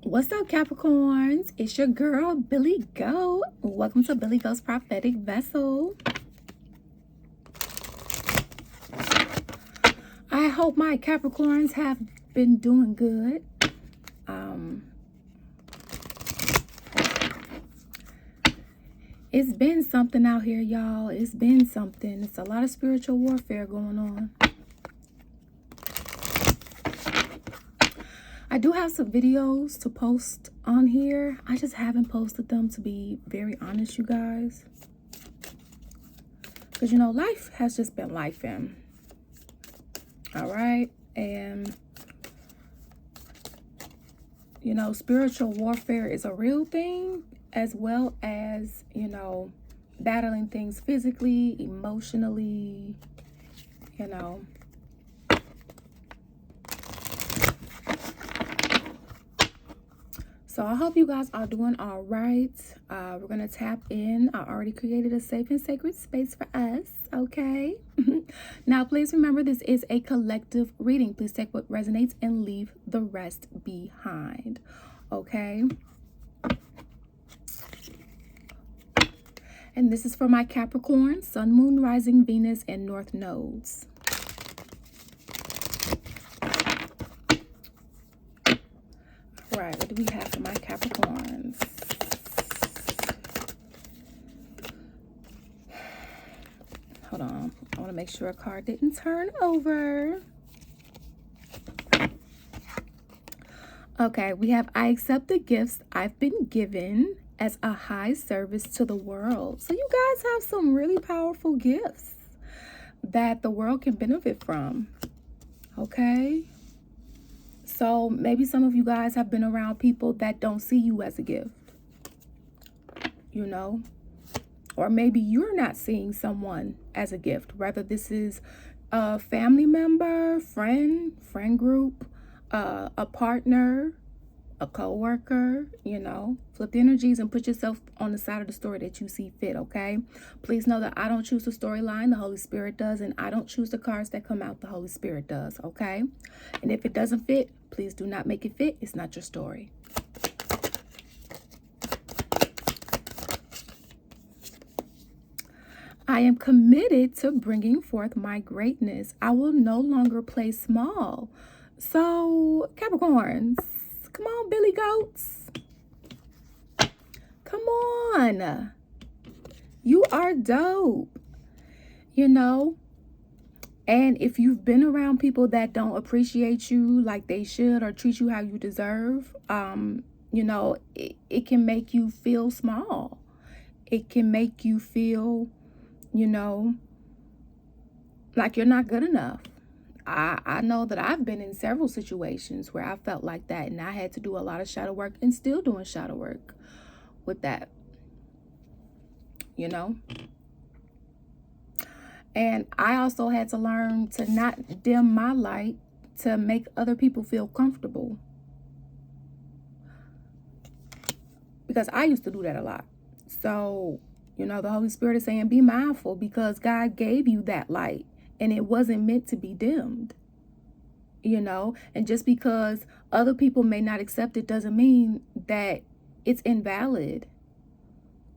What's up, Capricorns? It's your girl, Billy Go. Welcome to Billy Go's Prophetic Vessel. I hope my Capricorns have been doing good. It's been something out here, y'all. It's been something. It's a lot of spiritual warfare going on. I do have some videos to post on here. I just haven't posted them, to be very honest, you guys. Because, you know, life has just been lifing. All right. And, you know, spiritual warfare is a real thing, as well as, you know, battling things physically, emotionally, you know. So I hope you guys are doing all right. We're going to tap in. I already created a safe and sacred space for us. Okay. Now, please remember, this is a collective reading. Please take what resonates and leave the rest behind. Okay. And this is for my Capricorn, Sun, Moon, Rising, Venus, and North nodes. All right, what do we have for my Capricorns? Hold on. I want to make sure a card didn't turn over. Okay, we have, I accept the gifts I've been given as a high service to the world. So you guys have some really powerful gifts that the world can benefit from. Okay. So maybe some of you guys have been around people that don't see you as a gift, you know, or maybe you're not seeing someone as a gift. Whether this is a family member, friend group, a partner, a co-worker, you know. Flip the energies and put yourself on the side of the story that you see fit, okay? Please know that I don't choose the storyline, the Holy Spirit does, and I don't choose the cards that come out, the Holy Spirit does, okay? And if it doesn't fit, please do not make it fit. It's not your story. I am committed to bringing forth my greatness. I will no longer play small. So, Capricorns, come on, Billy Goats. Come on. You are dope, you know. And if you've been around people that don't appreciate you like they should or treat you how you deserve, you know, it can make you feel small. It can make you feel, you know, like you're not good enough. I know that I've been in several situations where I felt like that, and I had to do a lot of shadow work and still doing shadow work with that, you know. And I also had to learn to not dim my light to make other people feel comfortable, because I used to do that a lot. So, you know, the Holy Spirit is saying be mindful, because God gave you that light and it wasn't meant to be dimmed, you know. And just because other people may not accept it doesn't mean that it's invalid.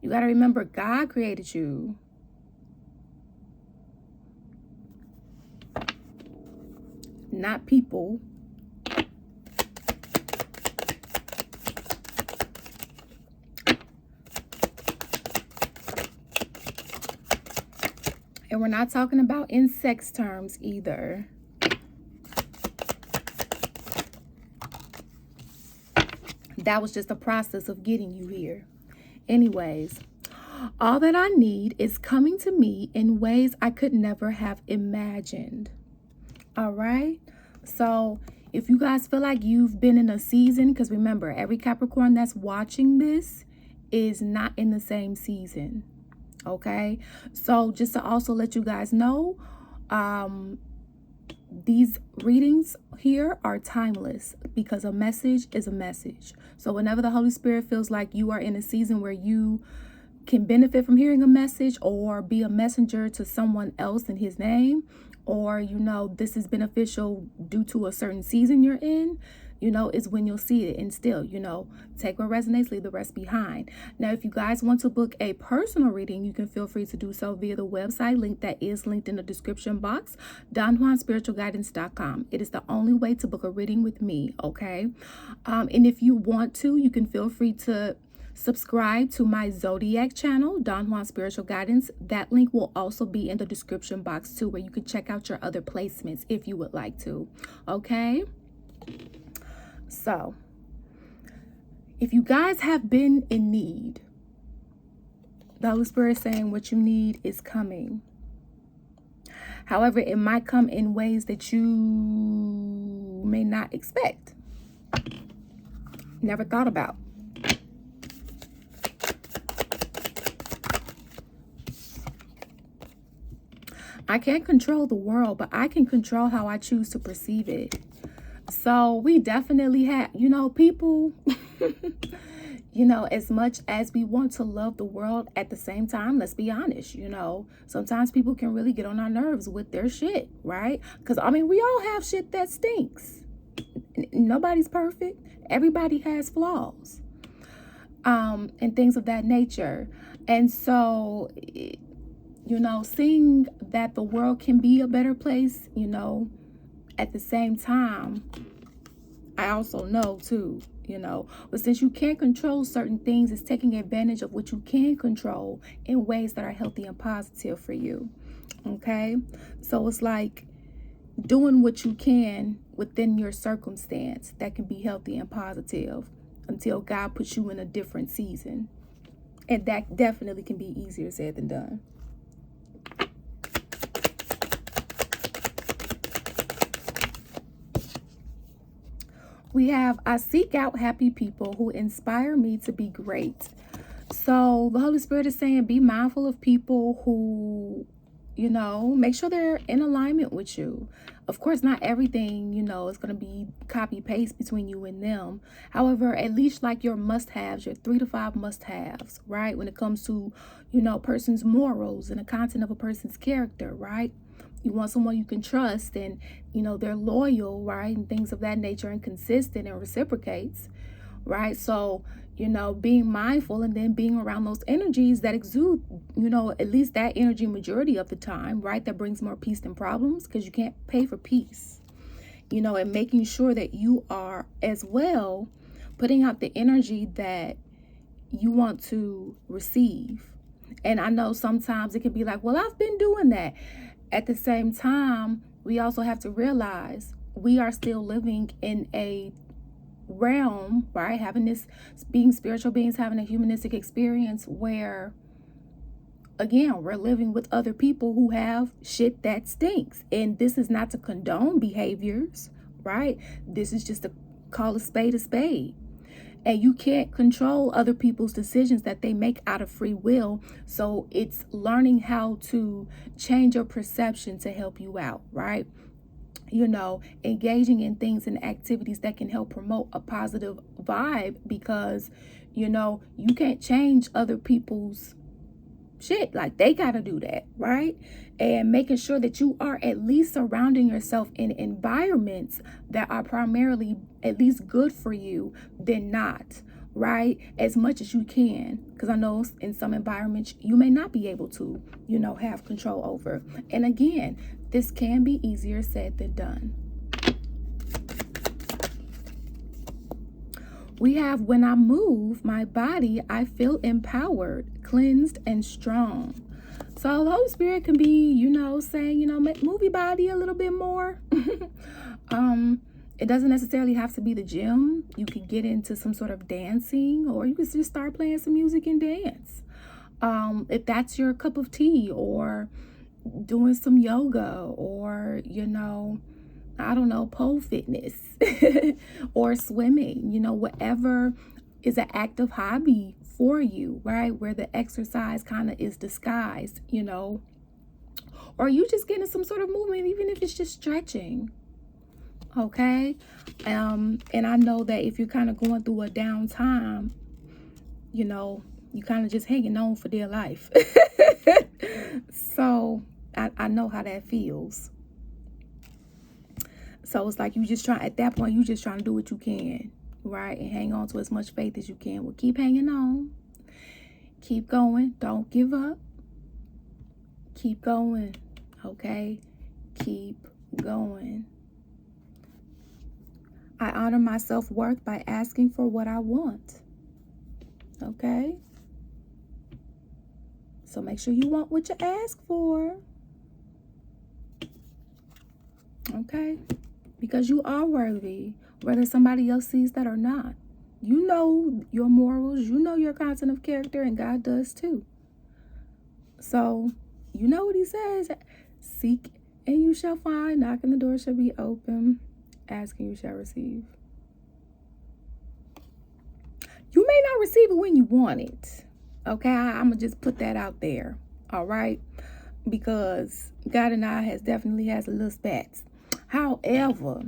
You got to remember, God created you. Not people. And we're not talking about in sex terms either. That was just a process of getting you here. Anyways, all that I need is coming to me in ways I could never have imagined. All right. So if you guys feel like you've been in a season, because remember, every Capricorn that's watching this is not in the same season. Okay. So just to also let you guys know, these readings here are timeless, because a message is a message. So whenever the Holy Spirit feels like you are in a season where you can benefit from hearing a message or be a messenger to someone else in his name, or, you know, this is beneficial due to a certain season you're in, is when you'll see it. And still, take what resonates, leave the rest behind. Now, if you guys want to book a personal reading, you can feel free to do so via the website link that is linked in the description box, donjuanspiritualguidance.com. It is the only way to book a reading with me, okay? And if you want to, you can feel free to subscribe to my Zodiac channel, Don Juan Spiritual Guidance. That link will also be in the description box too, where you can check out your other placements if you would like to. Okay? So, if you guys have been in need, the Holy Spirit is saying what you need is coming. However, it might come in ways that you may not expect, never thought about. I can't control the world, but I can control how I choose to perceive it. So we definitely have, people, as much as we want to love the world, at the same time, let's be honest, sometimes people can really get on our nerves with their shit, right? Because, we all have shit that stinks. Nobody's perfect. Everybody has flaws, and things of that nature. And so, seeing that the world can be a better place, at the same time, I also know too, but since you can't control certain things, it's taking advantage of what you can control in ways that are healthy and positive for you. Okay? So it's like doing what you can within your circumstance that can be healthy and positive until God puts you in a different season. And that definitely can be easier said than done. We have, I seek out happy people who inspire me to be great. So the Holy Spirit is saying, be mindful of people who, make sure they're in alignment with you. Of course, not everything, is going to be copy paste between you and them. However, at least like your must-haves, your 3 to 5 must-haves, right? When it comes to, a person's morals and the content of a person's character, right? You want someone you can trust and, they're loyal, right? And things of that nature, and consistent and reciprocates, right? So, being mindful and then being around those energies that exude, at least that energy majority of the time, right? That brings more peace than problems, because you can't pay for peace, and making sure that you are as well putting out the energy that you want to receive. And I know sometimes it can be like, well, I've been doing that. At the same time, we also have to realize we are still living in a realm, right? Being spiritual beings, having a humanistic experience where, again, we're living with other people who have shit that stinks. And this is not to condone behaviors, right? This is just to call a spade a spade. And you can't control other people's decisions that they make out of free will. So it's learning how to change your perception to help you out, right? Engaging in things and activities that can help promote a positive vibe, because, you can't change other people's shit. Like, they got to do that, right? And making sure that you are at least surrounding yourself in environments that are primarily at least good for you than not, right? As much as you can, because I know in some environments you may not be able to, have control over. And again, this can be easier said than done. We have, when I move my body, I feel empowered, cleansed, and strong. So the Holy Spirit can be, saying, move your body a little bit more. It doesn't necessarily have to be the gym. You could get into some sort of dancing, or you could just start playing some music and dance. If that's your cup of tea, or doing some yoga, or, I don't know, pole fitness or swimming, whatever is an active hobby for you, right? Where the exercise kind of is disguised, or you just getting some sort of movement, even if it's just stretching. Okay. And I know that if you're kind of going through a downtime, you kind of just hanging on for dear life. So I know how that feels. So it's like you just try, at that point, you just trying to do what you can, right? And hang on to as much faith as you can. Well, keep hanging on. Keep going. Don't give up. Keep going, okay? Keep going. I honor my self-worth by asking for what I want, okay? So make sure you want what you ask for, okay? Because you are worthy, whether somebody else sees that or not. You know your morals, you know your content of character, and God does too. So, you know what he says, seek and you shall find, knock and the door shall be open, ask and you shall receive. You may not receive it when you want it, okay? I'm going to just put that out there, all right? Because God and I definitely has a little spats. However,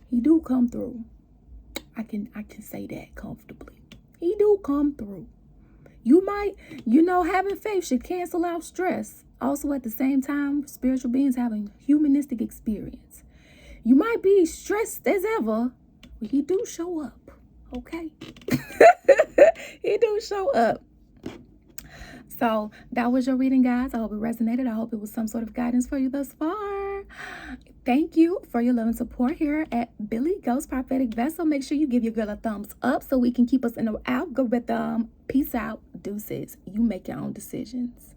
he do come through. I can say that comfortably. He do come through. You might, having faith should cancel out stress. Also, at the same time, spiritual beings having humanistic experience. You might be stressed as ever, but he do show up, okay? He do show up. So that was your reading, guys. I hope it resonated. I hope it was some sort of guidance for you thus far. Thank you for your love and support here at Billy Ghost Prophetic Vessel. Make sure you give your girl a thumbs up so we can keep us in the algorithm. Peace out. Deuces. You make your own decisions.